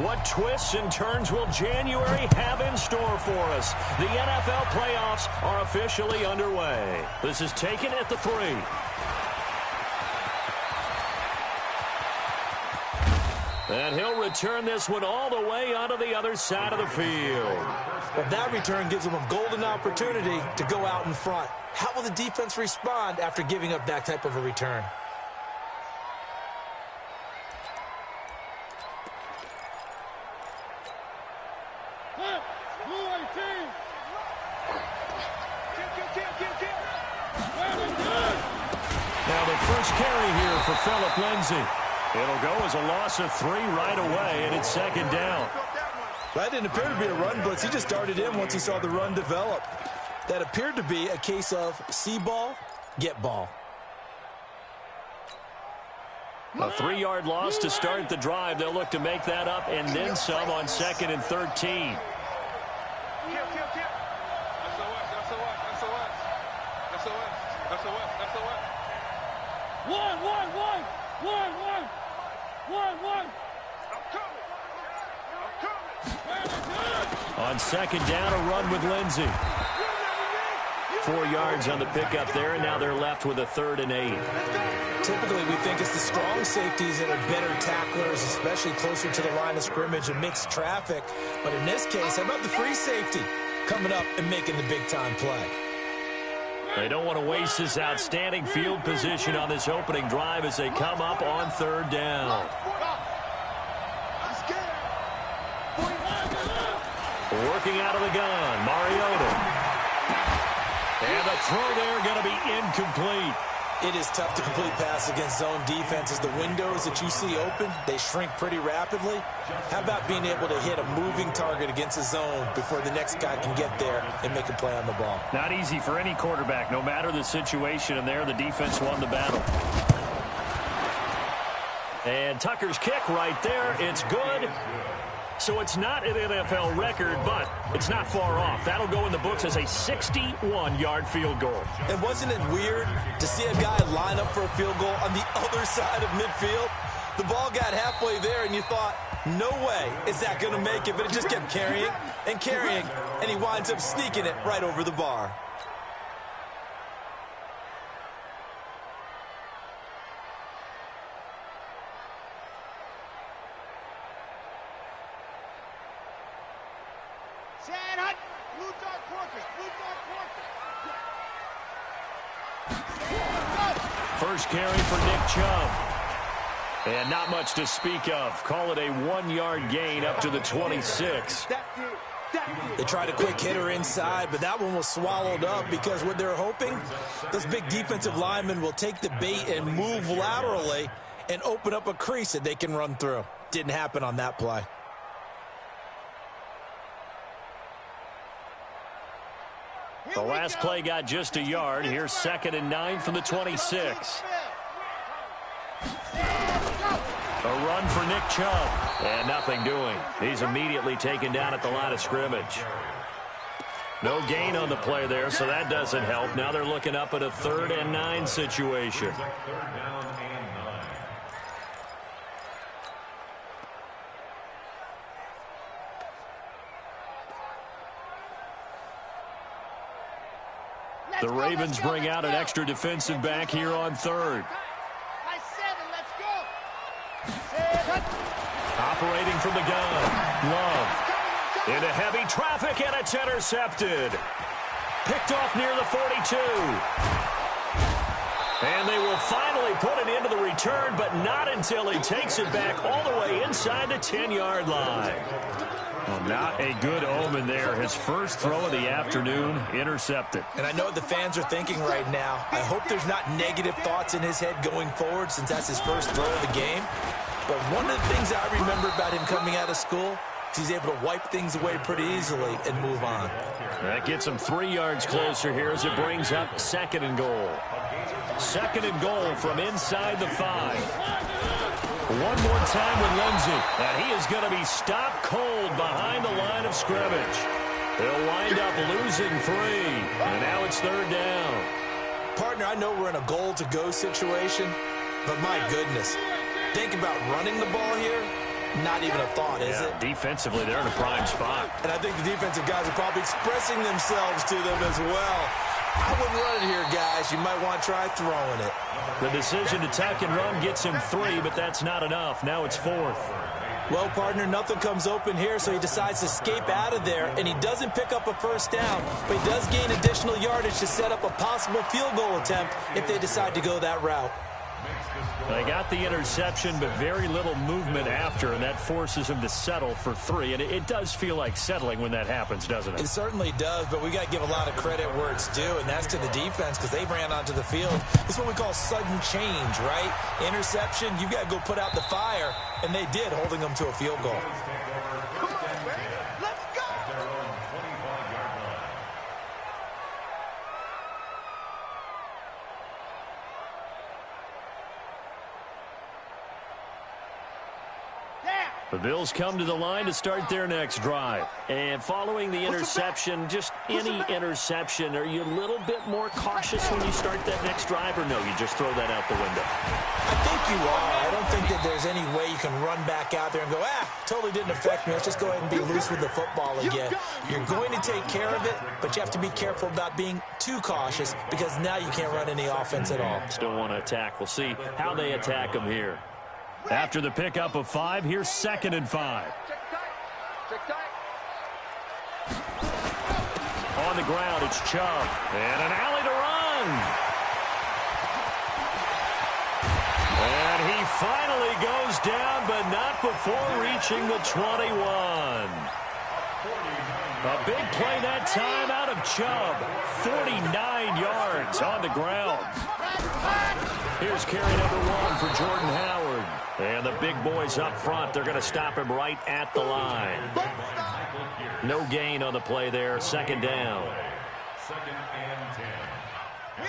What twists and turns will January have in store for us? The NFL playoffs are officially underway. This is taken at the 3. And he'll return this one all the way onto the other side of the field. Well, that return gives him a golden opportunity to go out in front. How will the defense respond after giving up that type of a return? Now the first carry here for Phillip Lindsay. It'll go as a loss of 3 right away, and it's 2nd down. That didn't appear to be a run blitz. He just darted in once he saw the run develop. That appeared to be a case of see ball, get ball. A 3-yard loss to start the drive. They'll look to make that up and then some on 2nd and 13. On 2nd down, a run with Lindsay. 4 yards on the pickup there, and now they're left with a 3rd and 8. Typically, we think it's the strong safeties that are better tacklers, especially closer to the line of scrimmage and mixed traffic. But in this case, how about the free safety coming up and making the big-time play? They don't want to waste this outstanding field position on this opening drive as they come up on 3rd down. Working out of the gun, Mariota. And the throw there going to be incomplete. It is tough to complete pass against zone defenses. The windows that you see open, they shrink pretty rapidly. How about being able to hit a moving target against a zone before the next guy can get there and make a play on the ball? Not easy for any quarterback, no matter the situation. And there, the defense won the battle. And Tucker's kick right there. It's good. So it's not an NFL record, but it's not far off. That'll go in the books as a 61-yard field goal. And wasn't it weird to see a guy line up for a field goal on the other side of midfield? The ball got halfway there, and you thought, no way is that going to make it, but it just kept carrying and carrying, and he winds up sneaking it right over the bar. First carry for Nick Chubb. And not much to speak of. Call it a 1-yard gain up to the 26. They tried a quick hitter inside, but that one was swallowed up because what they're hoping, those big defensive linemen will take the bait and move laterally and open up a crease that they can run through. Didn't happen on that play. The last play got just a yard. Here's 2nd and 9 from the 26. A run for Nick Chubb. And nothing doing. He's immediately taken down at the line of scrimmage. No gain on the play there, so that doesn't help. Now they're looking up at a 3rd and 9 situation. The Ravens bring out an extra defensive back here on 3rd. Operating from the gun. Love. Into heavy traffic, and it's intercepted. Picked off near the 42. And they will finally put it into the return, but not until he takes it back all the way inside the 10-yard line. Well, not a good omen there. His first throw of the afternoon, intercepted. And I know what the fans are thinking right now. I hope there's not negative thoughts in his head going forward since that's his first throw of the game. But one of the things I remember about him coming out of school is he's able to wipe things away pretty easily and move on. That gets him 3 yards closer here as it brings up 2nd and goal. 2nd and goal from inside the 5. One more time with Lindsay, and he is going to be stopped cold behind the line of scrimmage. They'll wind up losing 3, and now it's 3rd down. Partner, I know we're in a goal-to-go situation, but my goodness, think about running the ball here. not even a thought, is it? Defensively, they're in a prime spot. And I think the defensive guys are probably expressing themselves to them as well. I wouldn't run it here, guys. You might want to try throwing it. The decision to tuck and run gets him 3, but that's not enough. Now it's 4th. Well, partner, nothing comes open here, so he decides to escape out of there, and he doesn't pick up a first down, but he does gain additional yardage to set up a possible field goal attempt if they decide to go that route. They got the interception, but very little movement after, and that forces him to settle for 3. And it does feel like settling when that happens, doesn't it? It certainly does, but we got to give a lot of credit where it's due, and that's to the defense because they ran onto the field. It's what we call sudden change, right? Interception, you got to go put out the fire, and they did, holding them to a field goal. The Bills come to the line to start their next drive. And following the interception, just any interception, are you a little bit more cautious when you start that next drive, or no, you just throw that out the window? I think you are. I don't think that there's any way you can run back out there and go, totally didn't affect me. Let's just go ahead and be loose with the football again. You're going to take care of it, but you have to be careful about being too cautious because now you can't run any offense at all. Still want to attack. We'll see how they attack them here. After the pickup of 5, here's 2nd and 5. On the ground, it's Chubb. And an alley to run. And he finally goes down, but not before reaching the 21. A big play that time out of Chubb. 49 yards on the ground. Here's carry number 1 for Jordan Howard. And the big boys up front, they're going to stop him right at the line. No gain on the play there, 2nd down.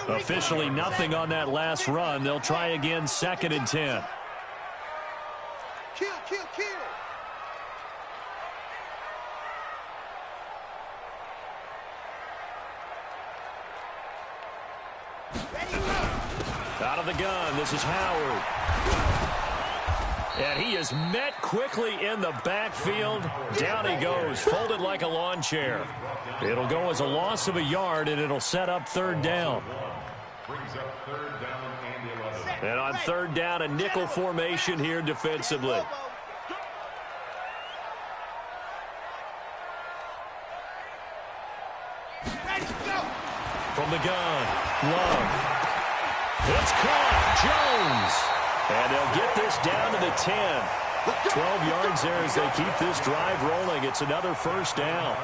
Officially nothing on that last run. They'll try again, 2nd and 10. Kill. Out of the gun, this is Howard. And he is met quickly in the backfield. Down he goes, folded like a lawn chair. It'll go as a loss of a yard, and it'll set up 3rd down. And on 3rd down, a nickel formation here defensively. From the gun, Love. It's caught, Jones. And they'll get this down to the 10. 12 yards there as they keep this drive rolling. It's another 1st down.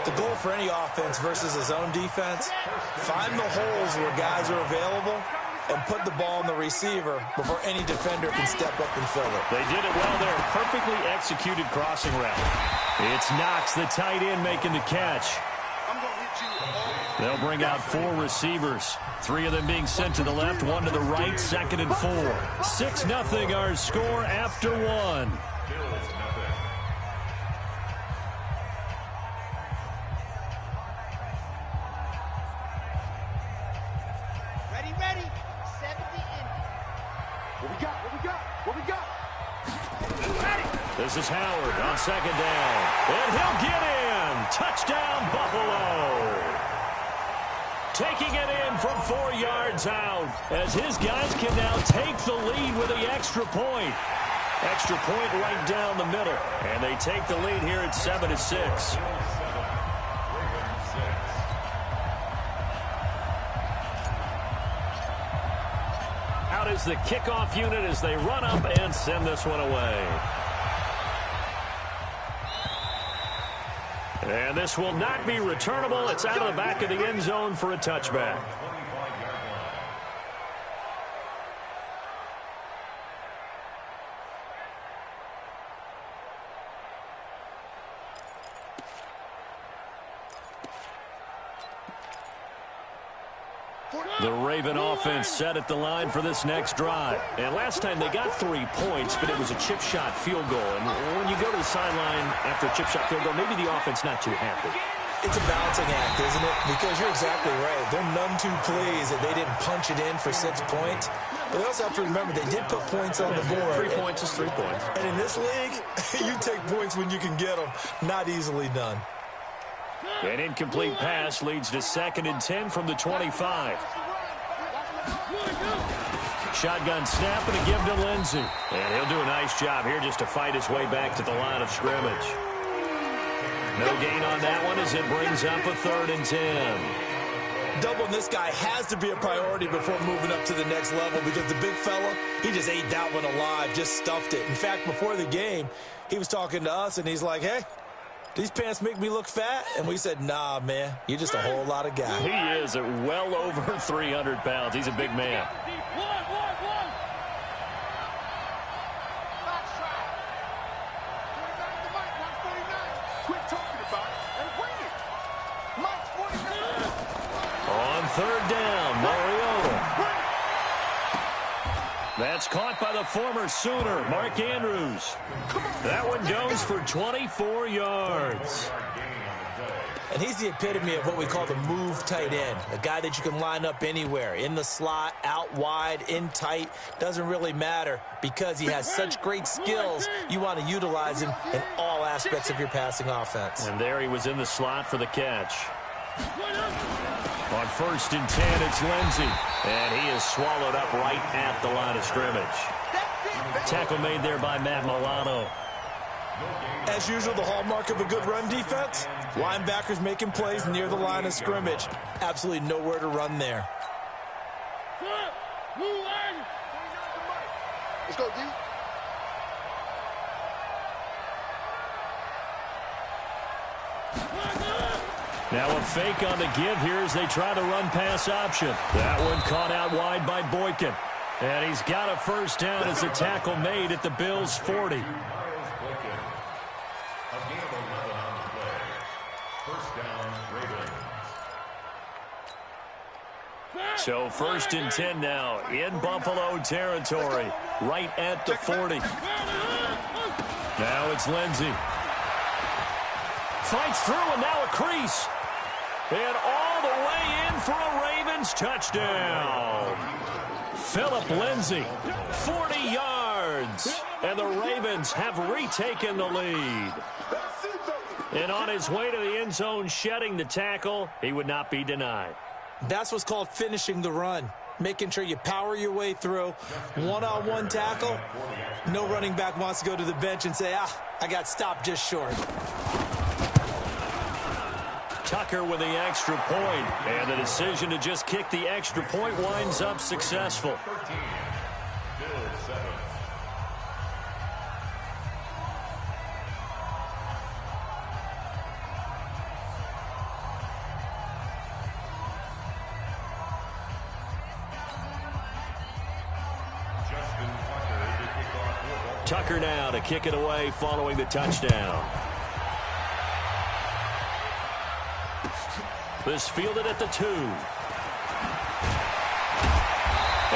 The goal for any offense versus his own defense, find the holes where guys are available and put the ball in the receiver before any defender can step up and fill it. They did it well there. Perfectly executed crossing route. It's Knox, the tight end, making the catch. They'll bring out 4 receivers. 3 of them being sent to the left, 1 to the right, 2nd and 4. 6-0 our score after 1. Ready. 70 in. What we got? This is Howard on 2nd down. And he'll get in. Touchdown, Buffalo. Taking it in from 4 yards out as his guys can now take the lead with the extra point. Extra point right down the middle. And they take the lead here at 7-6. Out is the kickoff unit as they run up and send this one away. And this will not be returnable. It's out of the back of the end zone for a touchback. The Raven offense set at the line for this next drive. And last time they got 3 points, but it was a chip shot field goal. And when you go to the sideline after a chip shot field goal, maybe the offense not too happy. It's a balancing act, isn't it? Because you're exactly right. They're none too pleased that they didn't punch it in for 6 points. But they also have to remember they did put points on the board. 3 points is 3 points. And in this league, you take points when you can get them. Not easily done. An incomplete pass leads to 2nd and 10 from the 25. Shotgun snap and a give to Lindsey. And he'll do a nice job here just to fight his way back to the line of scrimmage. No gain on that one as it brings up a 3rd and 10. Doubling this guy has to be a priority before moving up to the next level because the big fella, he just ate that one alive, just stuffed it. In fact, before the game, he was talking to us, and he's like, hey, these pants make me look fat? And we said, nah, man, you're just a whole lot of guy. He is at well over 300 pounds. He's a big man. On 3rd down, Mariota. That's caught by the former Sooner, Mark Andrews. That one goes for 24 yards. And he's the epitome of what we call the move tight end, a guy that you can line up anywhere, in the slot, out wide, in tight, doesn't really matter because he has such great skills. You want to utilize him in all aspects of your passing offense. And there he was in the slot for the catch. On 1st and 10, it's Lindsey. And he is swallowed up right at the line of scrimmage. Tackle made there by Matt Milano. As usual, the hallmark of a good run defense, linebackers making plays near the line of scrimmage. Absolutely nowhere to run there. Let's go, D. Now a fake on the give here as they try to run pass option. That one caught out wide by Boykin. And he's got a 1st down as the tackle made at the Bills' 40. So 1st and 10 now in Buffalo territory, right at the 40. Now it's Lindsey. Fights through and now a crease. And all the way in for a Ravens touchdown. Phillip Lindsey, 40 yards. And the Ravens have retaken the lead. And on his way to the end zone, shedding the tackle, he would not be denied. That's what's called finishing the run. Making sure you power your way through. One-on-one tackle. No running back wants to go to the bench and say, I got stopped just short. Tucker with the extra point, and the decision to just kick the extra point winds up successful. Tucker now to kick it away following the touchdown. This fielded at the 2. And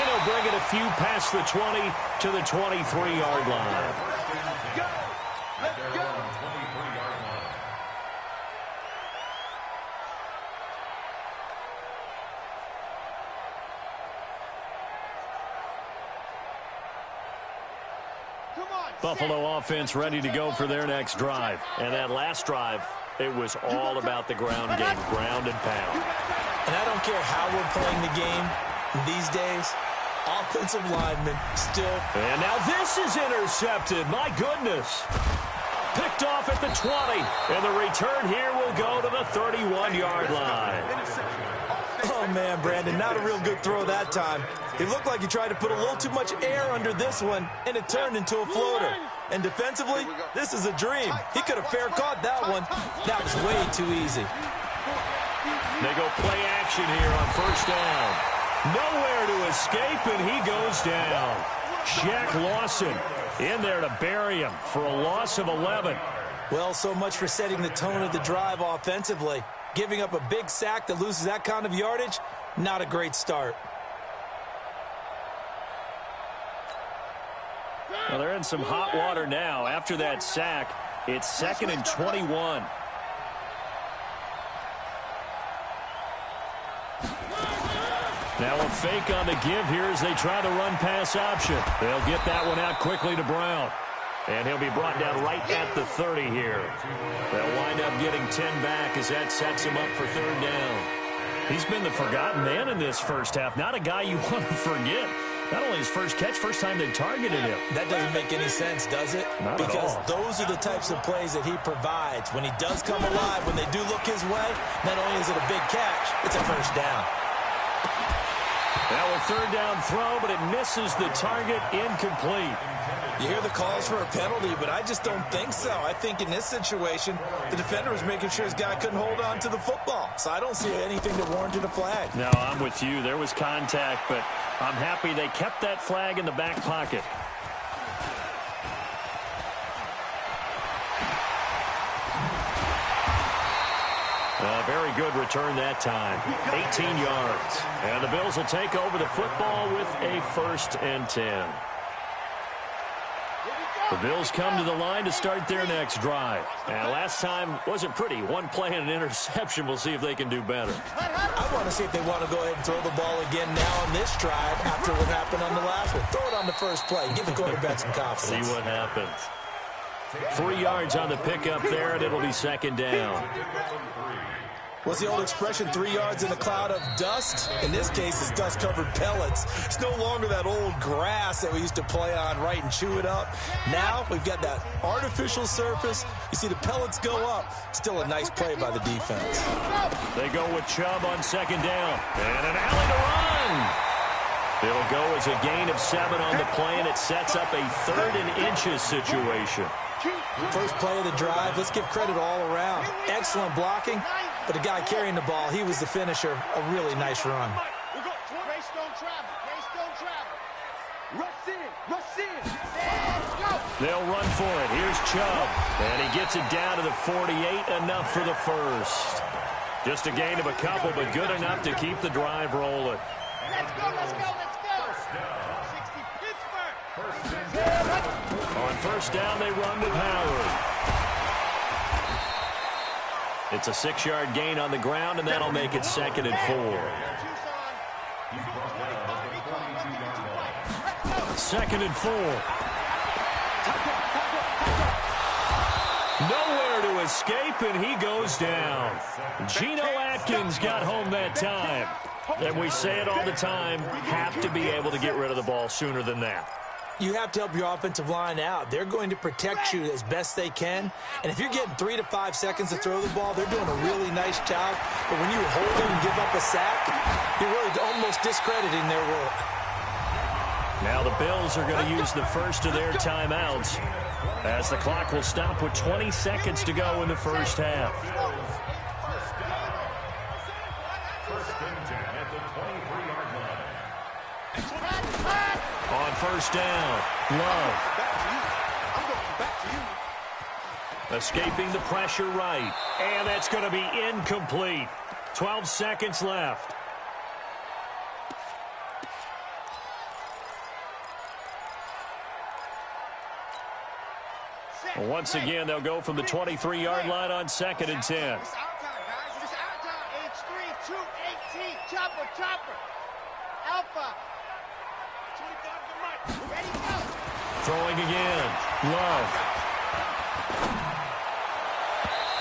he'll bring it a few past the 20 to the 23-yard line. Buffalo offense ready to go for their next drive. And that last drive, it was all about the ground game, ground and pound. And I don't care how we're playing the game these days, offensive linemen still. And now this is intercepted. My goodness. Picked off at the 20. And the return here will go to the 31-yard line. Oh, man, Brandon, not a real good throw that time. It looked like he tried to put a little too much air under this one, and it turned into a floater. And defensively, this is a dream. He could have fair caught that one. That was way too easy. They go play action here on 1st down. Nowhere to escape, and he goes down. Shaq Lawson in there to bury him for a loss of 11. Well, so much for setting the tone of the drive offensively. Giving up a big sack that loses that kind of yardage, not a great start. Well, they're in some hot water now. After that sack, it's 2nd and 21. Now a fake on the give here as they try the run-pass option. They'll get that one out quickly to Brown. And he'll be brought down right at the 30 here. They'll wind up getting 10 back as that sets him up for third down. He's been the forgotten man in this first half. Not a guy you want to forget. Not only his first catch, first time they've targeted him. That doesn't make any sense, does it? Not because at all. Those are the types of plays that he provides. When he does come alive, when they do look his way, not only is it a big catch, it's a first down. Now a third down throw, but it misses the target, incomplete. You hear the calls for a penalty, but I just don't think so. I think in this situation, the defender was making sure his guy couldn't hold on to the football. So I don't see anything that warranted a flag. No, I'm with you. There was contact, but I'm happy they kept that flag in the back pocket. A very good return that time. 18 yards. And the Bills will take over the football with a 1st and 10. The Bills come to the line to start their next drive. And last time wasn't pretty. One play and an interception. We'll see if they can do better. I want to see if they want to go ahead and throw the ball again now on this drive after what happened on the last one. Throw it on the first play. Give the quarterback some confidence. See what happens. 3 yards on the pickup there, and it'll be 2nd down. What's the old expression, 3 yards in a cloud of dust? In this case, it's dust-covered pellets. It's no longer that old grass that we used to play on, right, and chew it up. Now we've got that artificial surface. You see the pellets go up. Still a nice play by the defense. They go with Chubb on 2nd down. And an alley to run. It'll go as a gain of 7 on the play, and it sets up a 3rd and inches situation. First play of the drive. Let's give credit all around. Excellent blocking. But the guy carrying the ball, he was the finisher. A really nice run. Race don't travel. Race don't travel. Rush in. Rush in. Let's go. They'll run for it. Here's Chubb. And he gets it down to the 48. Enough for the first. Just a gain of a couple, but good enough to keep the drive rolling. Let's go. Let's go. Let's go. 60 Pittsburgh. On 1st down, they run with Howard. It's a 6-yard gain on the ground, and that'll make it 2nd and 4. 2nd and 4. Nowhere to escape, and he goes down. Geno Atkins got home that time. And we say it all the time, have to be able to get rid of the ball sooner than that. You have to help your offensive line out. They're going to protect you as best they can. And if you're getting 3 to 5 seconds to throw the ball, they're doing a really nice job. But when you hold them and give up a sack, you're really almost discrediting their work. Now the Bills are going to use the first of their timeouts as the clock will stop with 20 seconds to go in the first half. On 1st down, Love. Escaping the pressure right. And that's going to be incomplete. 12 seconds left. Once again, they'll go from the 23-yard line on 2nd and 10. It's our time, guys. It's our time. H3, 218. Chopper, chopper. Alpha. 25 to Mike. Ready, go. Throwing again. Love.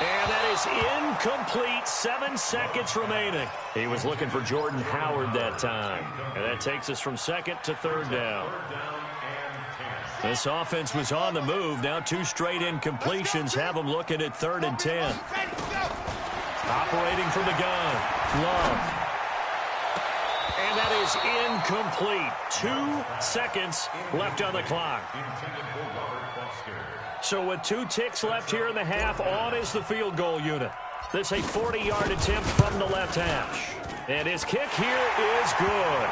And that is incomplete. 7 seconds remaining. He was looking for Jordan Howard that time. And that takes us from 2nd to 3rd down. This offense was on the move. Now 2 straight incompletions have them looking at 3rd and 10. Operating from the gun. Love. And that is incomplete. 2 seconds left on the clock. So with 2 ticks left here in the half, on is the field goal unit. This a 40-yard attempt from the left hash. And his kick here is good.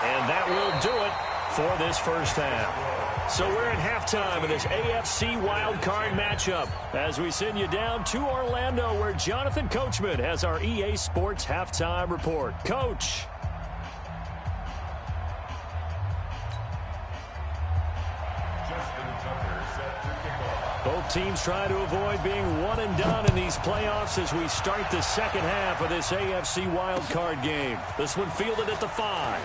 And that will do it for this first half. So we're in halftime of this AFC wildcard matchup as we send you down to Orlando where Jonathan Coachman has our EA Sports halftime report. Coach. Both teams try to avoid being one and done in these playoffs as we start the second half of this AFC wildcard game. This one fielded at the 5.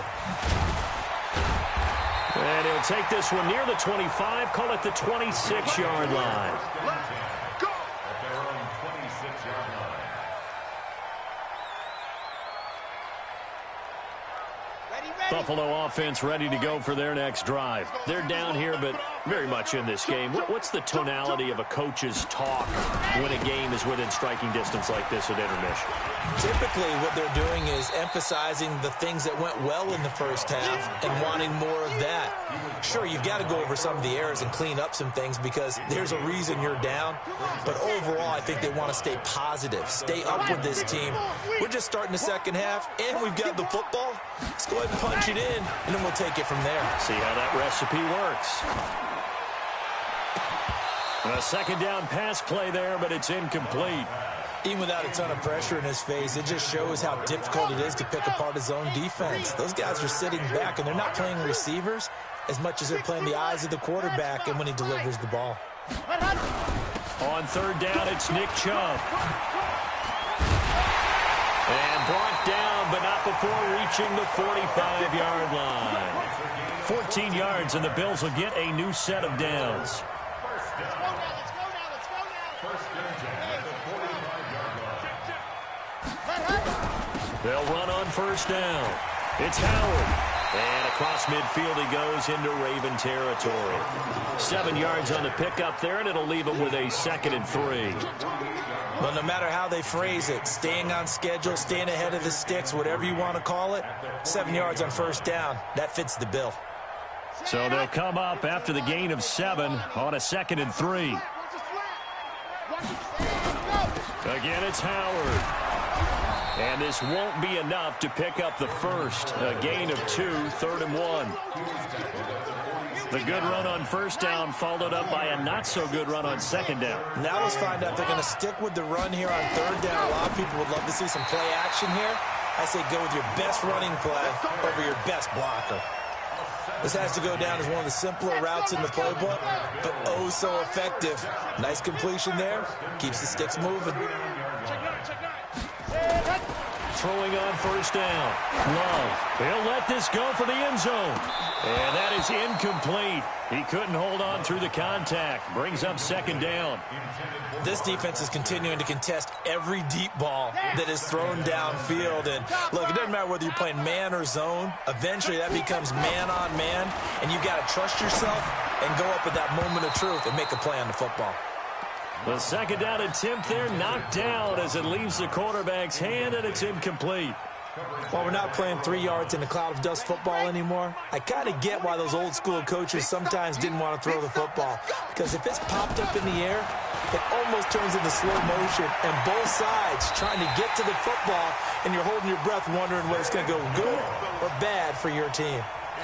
And he'll take this one near the 25, call it the 26-yard line. Buffalo offense ready to go for their next drive. They're down here, but very much in this game. What's the tonality of a coach's talk when a game is within striking distance like this at intermission? Typically, what they're doing is emphasizing the things that went well in the first half and wanting more of that. Sure, you've got to go over some of the errors and clean up some things because there's a reason you're down. But overall, I think they want to stay positive, stay up with this team. We're just starting the second half, and we've got the football. Let's go ahead and punch it in, and then we'll take it from there. See how that recipe works. A second down pass play there, but it's incomplete. Even without a ton of pressure in his face, it just shows how difficult it is to pick apart his own defense. Those guys are sitting back, and they're not playing receivers as much as they're playing the eyes of the quarterback and when he delivers the ball. On third down, it's Nick Chubb. And brought down, but not before reaching the 45-yard line. 14 yards, and the Bills will get a new set of downs. They'll run on first down. It's Howard. And across midfield he goes into Raven territory. 7 yards on the pickup there, and it'll leave him with a 2nd and 3. Well, no matter how they phrase it, staying on schedule, staying ahead of the sticks, whatever you want to call it, 7 yards on first down, that fits the bill. So they'll come up after the gain of 7 on a 2nd and 3. Again, it's Howard. And this won't be enough to pick up the first. A gain of 2, 3rd and 1. The good run on first down followed up by a not-so-good run on second down. Now let's find out if they're going to stick with the run here on third down. A lot of people would love to see some play action here. I say go with your best running play over your best blocker. This has to go down as one of the simpler routes in the playbook, but oh so effective. Nice completion there. Keeps the sticks moving. Throwing on first down. Love. He'll let this go for the end zone. And that is incomplete. He couldn't hold on through the contact. Brings up second down. This defense is continuing to contest every deep ball that is thrown downfield. And look, it doesn't matter whether you're playing man or zone. Eventually that becomes man on man. And you've got to trust yourself and go up at that moment of truth and make a play on the football. The second down attempt there knocked down as it leaves the quarterback's hand, and it's incomplete. While we're not playing 3 yards in a cloud of dust football anymore, I kind of get why those old school coaches sometimes didn't want to throw the football. Because if it's popped up in the air, it almost turns into slow motion, and both sides trying to get to the football, and you're holding your breath wondering whether it's going to go good or bad for your team.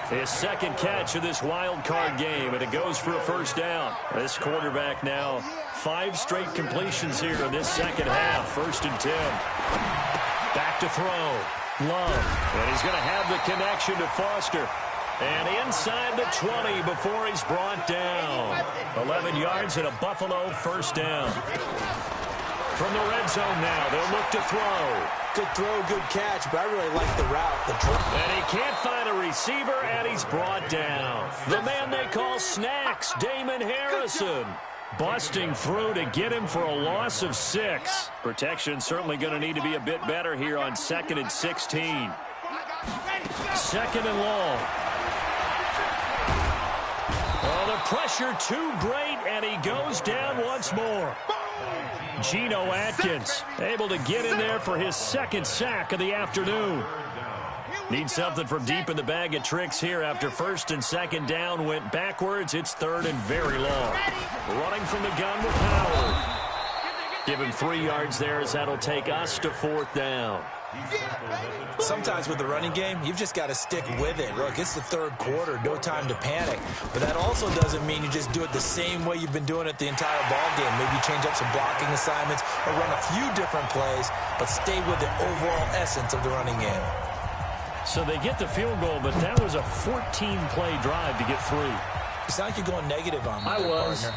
His second catch of this wild card game, and it goes for a first down. This quarterback now 5 straight completions here in this second half. 1st and 10. Back to throw. Love. And he's going to have the connection to Foster. And inside the 20 before he's brought down. 11 yards and a Buffalo first down. From the red zone now, they'll look to throw. Good throw, good catch, but I really like the route. And he can't find a receiver, and he's brought down. The man they call Snacks, Damon Harrison. Busting through to get him for a loss of 6. Protection certainly going to need to be a bit better here on 2nd and 16. 2nd and long. Oh, the pressure too great, and he goes down once more. Geno Atkins able to get in there for his 2nd sack of the afternoon. Need something from deep in the bag of tricks here after 1st and 2nd down went backwards. It's 3rd and very long. Running from the gun with Howard. Give him 3 yards there as that'll take us to 4th down. Sometimes with the running game, you've just got to stick with it. Look, it's the 3rd quarter, no time to panic. But that also doesn't mean you just do it the same way you've been doing it the entire ball game. Maybe you change up some blocking assignments or run a few different plays, but stay with the overall essence of the running game. So they get the field goal, but that was a 14-play drive to get through. You sound like you're going negative on me, partner.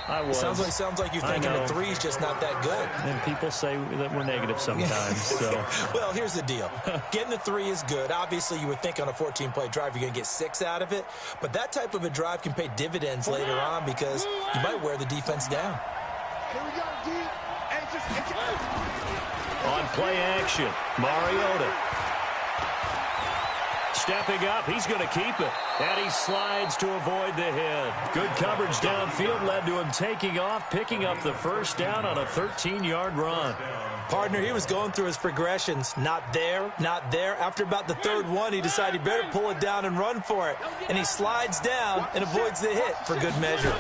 I was. It sounds like you're thinking the three's just not that good. And people say that we're negative sometimes. So. Well, here's the deal. Getting the three is good. Obviously, you would think on a 14-play drive you're going to get 6 out of it. But that type of a drive can pay dividends later on because you might wear the defense down. Here we go, D. And it's On play action, Mariota. Stepping up, he's going to keep it. And he slides to avoid the hit. Good coverage downfield led to him taking off, picking up the first down on a 13-yard run. Partner, he was going through his progressions. Not there, not there. After about the third one, he decided he better pull it down and run for it. And he slides down and avoids the hit for good measure.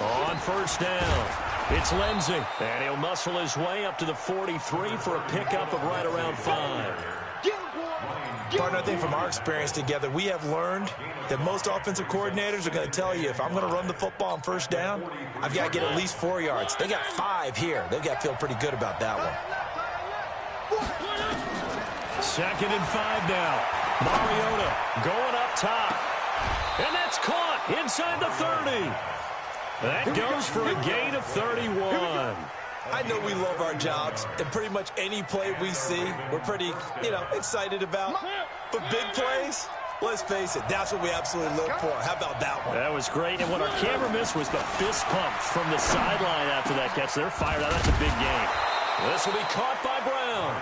On first down, it's Lindsey. And he'll muscle his way up to the 43 for a pickup of right around 5. Partner, I think from our experience together, we have learned that most offensive coordinators are going to tell you if I'm going to run the football on first down, I've got to get at least 4 yards. They got 5 here. They've got to feel pretty good about that one. 2nd and 5 now. Mariota going up top. And that's caught inside the 30. That goes for a gain of 31. I know we love our jobs, and pretty much any play we see, we're pretty, excited about. But big plays, let's face it, that's what we absolutely look for. How about that one? That was great, and what our camera missed was the fist pump from the sideline after that catch. They're fired out. That's a big game. This will be caught by Brown.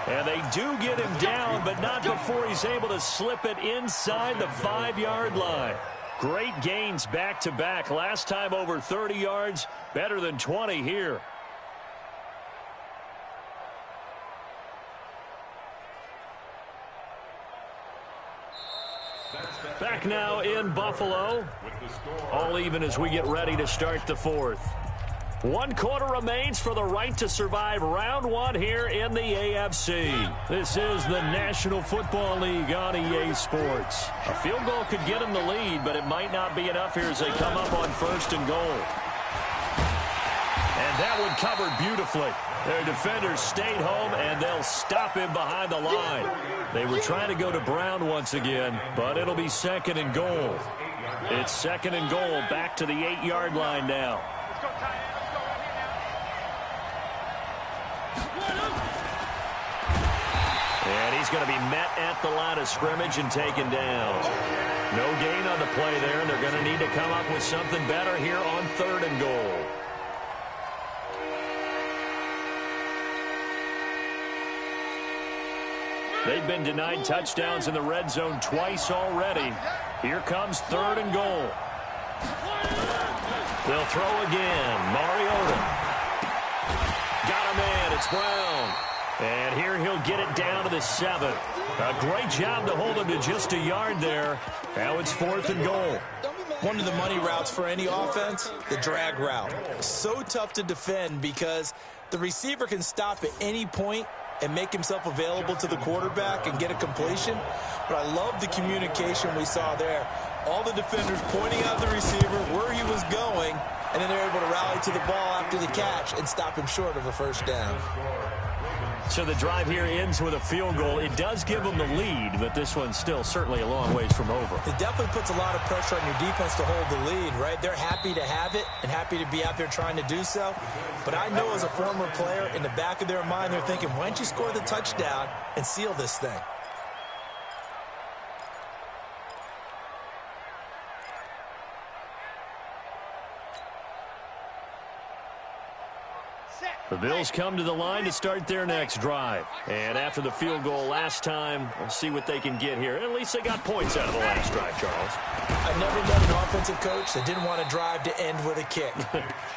And they do get him down, but not before he's able to slip it inside the 5-yard line. Great gains back-to-back. Last time over 30 yards, better than 20 here. Back now in Buffalo. All even as we get ready to start the 4th. 1 quarter remains for the right to survive round 1 here in the AFC. This is the National Football League on EA Sports. A field goal could get them the lead, but it might not be enough here as they come up on 1st and goal. And that one covered beautifully. Their defenders stayed home, and they'll stop him behind the line. They were trying to go to Brown once again, but it'll be 2nd and goal. It's 2nd and goal, back to the 8-yard line now. And he's going to be met at the line of scrimmage and taken down. No gain on the play there, and they're going to need to come up with something better here on 3rd and goal. They've been denied touchdowns in the red zone twice already. Here comes 3rd and goal. They'll throw again. Mariota. Got a man. It's Brown. And here he'll get it down to the 7. A great job to hold him to just a yard there. Now it's 4th and goal. One of the money routes for any offense, the drag route. So tough to defend because the receiver can stop at any point and make himself available to the quarterback and get a completion. But I love the communication we saw there. All the defenders pointing out the receiver where he was going, and then they're able to rally to the ball after the catch and stop him short of a first down. So the drive here ends with a field goal. It does give them the lead, but this one's still certainly a long ways from over. It definitely puts a lot of pressure on your defense to hold the lead, right? They're happy to have it and happy to be out there trying to do so. But I know as a former player, in the back of their mind, they're thinking, why don't you score the touchdown and seal this thing? The Bills come to the line to start their next drive. And after the field goal last time, we'll see what they can get here. At least they got points out of the last drive, Charles. I've never met an offensive coach that didn't want a drive to end with a kick.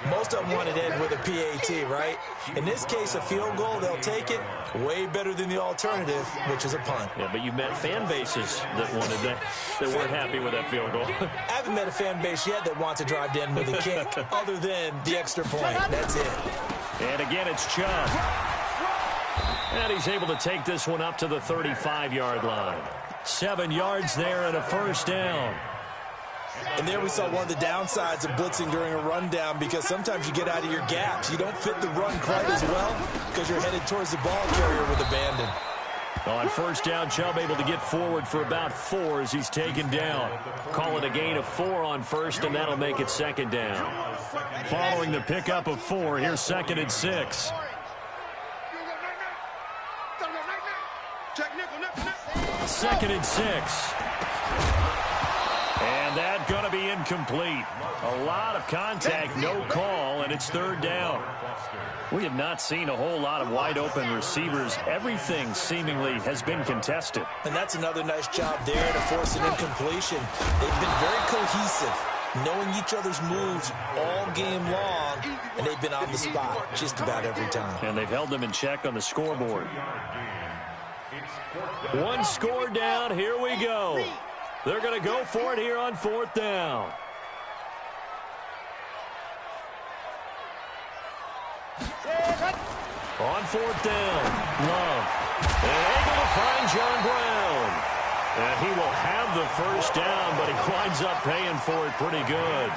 Most of them want it to end with a PAT, right? In this case, a field goal, they'll take it. Way better than the alternative, which is a punt. Yeah, but you met fan bases that wanted that weren't happy with that field goal. I haven't met a fan base yet that wants a drive to end with a kick, other than the extra point. That's it. And again, it's Chubb. And he's able to take this one up to the 35-yard line. 7 yards there and a first down. And there we saw one of the downsides of blitzing during a rundown, because sometimes you get out of your gaps. You don't fit the run quite as well because you're headed towards the ball carrier with abandon. On first down, Chubb able to get forward for about 4 as he's taken down. Call it a gain of 4 on first, and that'll make it second down. Following the pickup of 4, here's 2nd and 6. 2nd and 6. And that's going to be incomplete. A lot of contact, no call, and it's 3rd down. We have not seen a whole lot of wide-open receivers. Everything seemingly has been contested. And that's another nice job there to force an incompletion. They've been very cohesive, knowing each other's moves all game long, and they've been on the spot just about every time. And they've held them in check on the scoreboard. 1 score down. Here we go. They're going to go for it here on 4th down. On 4th down, Love. And able to find John Brown. And he will have the first down, but he winds up paying for it pretty good.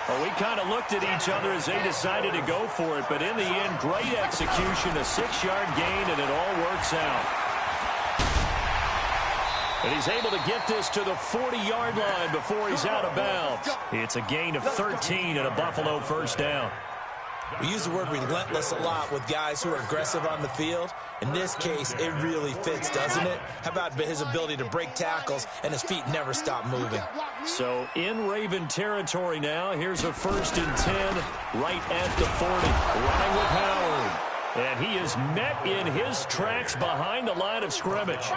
Well, we kind of looked at each other as they decided to go for it, but in the end, great execution, a 6-yard gain, and it all works out. And he's able to get this to the 40-yard line before he's out of bounds. It's a gain of 13 and a Buffalo first down. We use the word relentless a lot with guys who are aggressive on the field. In this case, it really fits, doesn't it? How about his ability to break tackles and his feet never stop moving? So in Raven territory now, here's a 1st and 10 right at the 40. Running with Howard. And he is met in his tracks behind the line of scrimmage.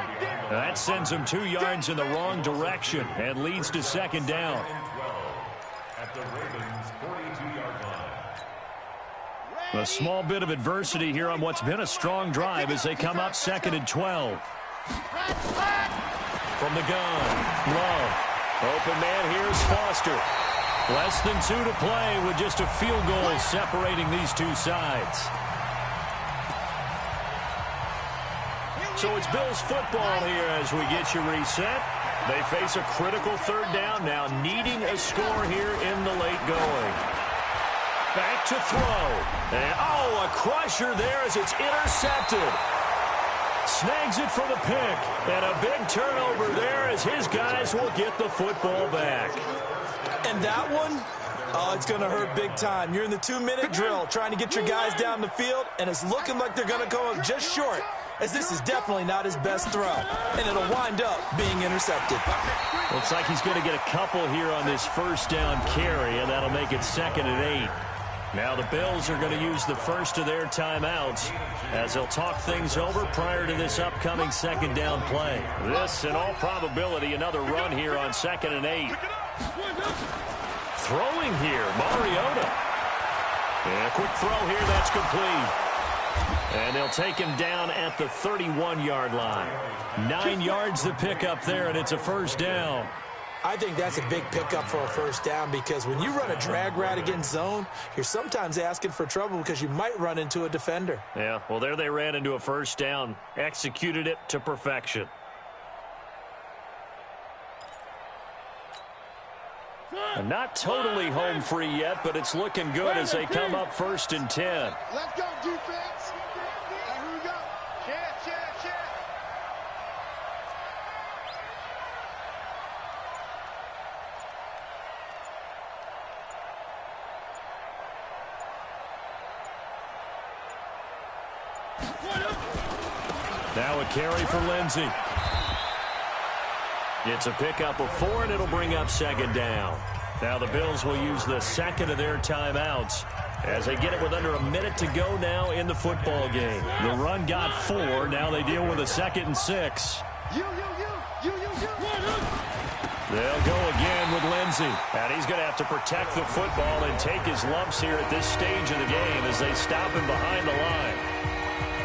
That sends him 2 yards in the wrong direction and leads to 2nd down. A small bit of adversity here on what's been a strong drive as they come up 2nd and 12. From the gun, Love. Open man, here's Foster. Less than 2 to play with just a field goal separating these two sides. So it's Bills football here as we get you reset. They face a critical 3rd down now, needing a score here in the late going. Back to throw. And, a crusher there as it's intercepted. Snags it for the pick. And a big turnover there as his guys will get the football back. And that one, it's going to hurt big time. You're in the 2-minute drill trying to get your guys down the field, and it's looking like they're going to go up just short, as this is definitely not his best throw, and it'll wind up being intercepted. Looks like he's going to get a couple here on this first down carry, and that'll make it 2nd and 8. Now the Bills are going to use the first of their timeouts as they'll talk things over prior to this upcoming 2nd down play. This, in all probability, another run here on 2nd and 8. Throwing here, Mariota. And a quick throw here, that's complete. And they'll take him down at the 31-yard line. 9 yards to pick up there, and it's a first down. I think that's a big pickup for a first down because when you run a drag route against zone, you're sometimes asking for trouble because you might run into a defender. Yeah, well, there they ran into a first down, executed it to perfection. And not totally home free yet, but it's looking good as they come up 1st and 10. Let's go, defense. Here we go. Cheer. Now a carry for Lindsey. It's a pickup of 4, and it'll bring up 2nd down. Now the Bills will use the 2nd of their timeouts as they get it with under a minute to go now in the football game. The run got 4. Now they deal with a 2nd and 6. They'll go again with Lindsey. And he's going to have to protect the football and take his lumps here at this stage of the game as they stop him behind the line.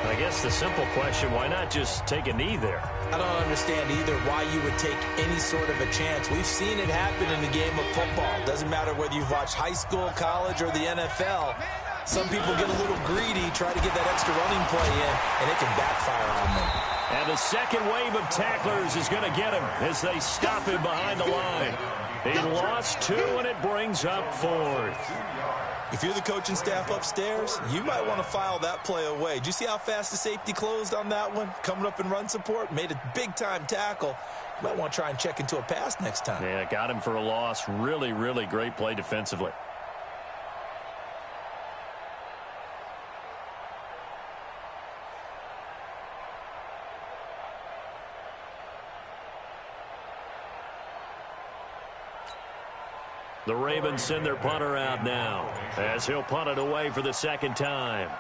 I guess the simple question, why not just take a knee there? I don't understand either why you would take any sort of a chance. We've seen it happen in the game of football. Doesn't matter whether you've watched high school, college, or the NFL. Some people get a little greedy, try to get that extra running play in, and it can backfire on them. And the second wave of tacklers is going to get him as they stop him behind the line. He lost 2, and it brings up 4th. If you're the coaching staff upstairs, you might want to file that play away. Did you see how fast the safety closed on that one? Coming up in run support, made a big-time tackle. You might want to try and check into a pass next time. Yeah, got him for a loss. Really, really great play defensively. The Ravens send their punter out now as he'll punt it away for the 2nd time.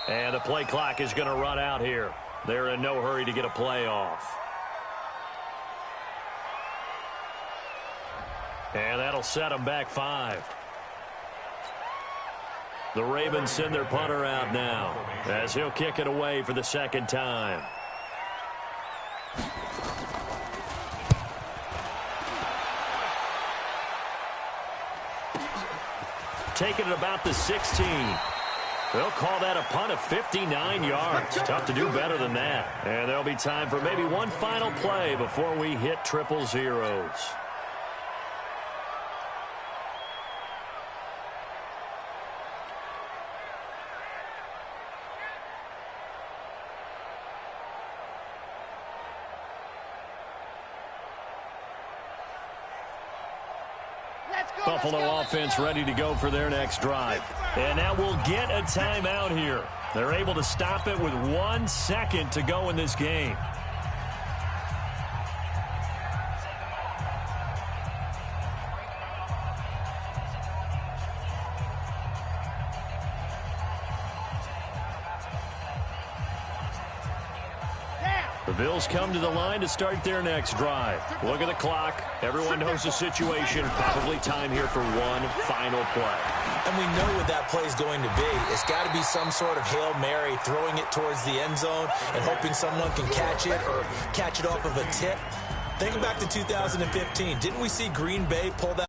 And the play clock is going to run out here. They're in no hurry to get a play off. And that'll set them back 5. The Ravens send their punter out now as he'll kick it away for the 2nd time. Taking it about the 16. They'll call that a punt of 59 yards. Tough to do better than that. And there'll be time for maybe one final play before we hit 000. Buffalo offense ready to go for their next drive. And now we'll get a timeout here. They're able to stop it with 1 second to go in this game. The Bills come to the line to start their next drive. Look at the clock. Everyone knows the situation. Probably time here for one final play. And we know what that play is going to be. It's got to be some sort of Hail Mary, throwing it towards the end zone and hoping someone can catch it or catch it off of a tip. Thinking back to 2015, didn't we see Green Bay pull that